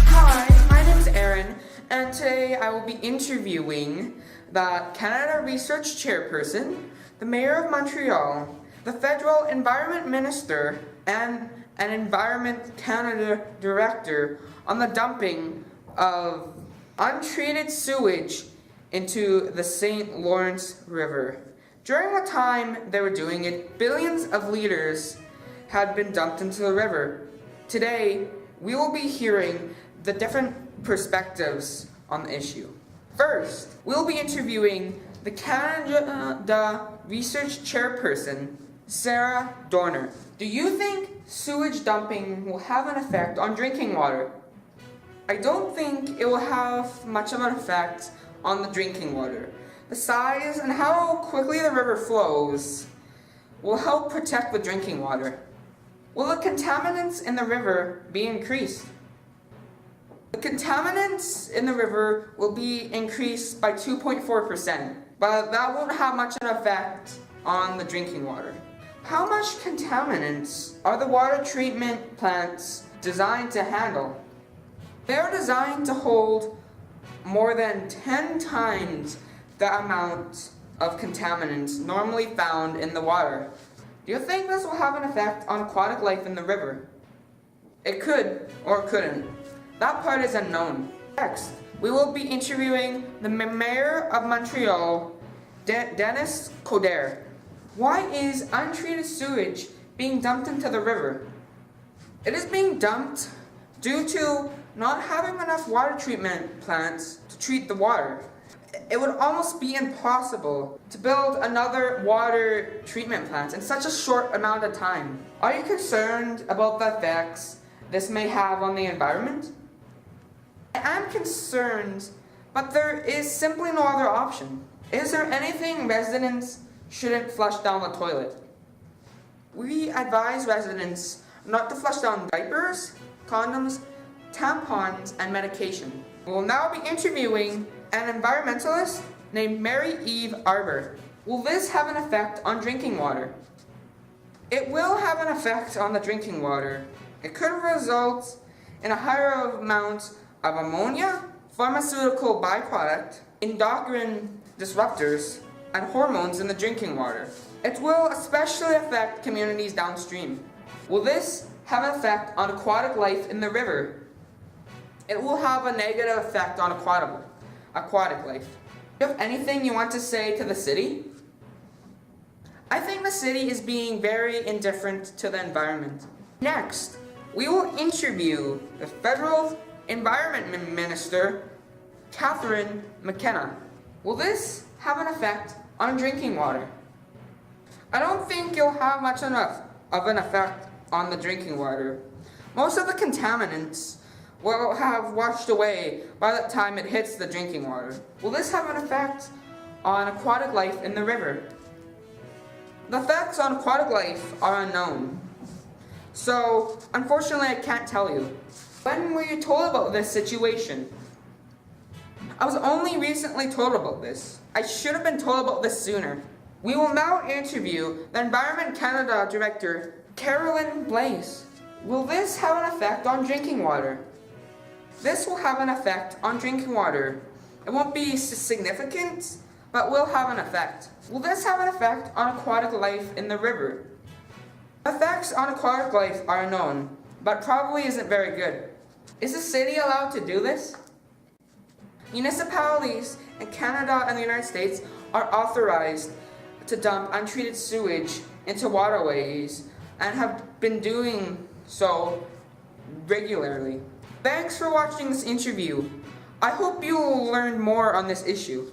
Hi, my name is Aaron, and today I will be interviewing the Canada Research Chairperson, the Mayor of Montreal, the Federal Environment Minister, and an Environment Canada Director on the dumping of untreated sewage into the St. Lawrence River. During the time they were doing it, billions of liters had been dumped into the river. Today, we will be hearing the different perspectives on the issue. First, we'll be interviewing the Canada Research Chairperson, Sarah Dorner. Do you think sewage dumping will have an effect on drinking water? I don't think it will have much of an effect on the drinking water. The size and how quickly the river flows will help protect the drinking water. Will the contaminants in the river be increased? The contaminants in the river will be increased by 2.4%, but that won't have much of an effect on the drinking water. How much contaminants are the water treatment plants designed to handle? They are designed to hold more than 10 times the amount of contaminants normally found in the water. Do you think this will have an effect on aquatic life in the river? It could, or it couldn't. That part is unknown. Next, we will be interviewing the Mayor of Montreal, Dennis Coderre. Why is untreated sewage being dumped into the river? It is being dumped due to not having enough water treatment plants to treat the water. It would almost be impossible to build another water treatment plant in such a short amount of time. Are you concerned about the effects this may have on the environment? I am concerned, but there is simply no other option. Is there anything residents shouldn't flush down the toilet? We advise residents not to flush down diapers, condoms, tampons, and medication. We will now be interviewing an environmentalist named Mary Eve Arbor. Will this have an effect on drinking water? It will have an effect on the drinking water. It could result in a higher amount of ammonia, pharmaceutical byproduct, endocrine disruptors, and hormones in the drinking water. It will especially affect communities downstream. Will this have an effect on aquatic life in the river? It will have a negative effect on aquatic life. Do you have anything you want to say to the city? I think the city is being very indifferent to the environment. Next, we will interview the Federal Environment Minister, Catherine McKenna. Will this have an effect on drinking water? I don't think it'll have much enough of an effect on the drinking water. Most of the contaminants will have washed away by the time it hits the drinking water. Will this have an effect on aquatic life in the river? The effects on aquatic life are unknown. So, unfortunately, I can't tell you. When were you told about this situation? I was only recently told about this. I should have been told about this sooner. We will now interview the Environment Canada Director, Carolyn Blaze. Will this have an effect on drinking water? This will have an effect on drinking water. It won't be significant, but will have an effect. Will this have an effect on aquatic life in the river? Effects on aquatic life are known, but probably isn't very good. Is the city allowed to do this? Municipalities in Canada and the United States are authorized to dump untreated sewage into waterways and have been doing so regularly. Thanks for watching this interview. I hope you will learn more on this issue.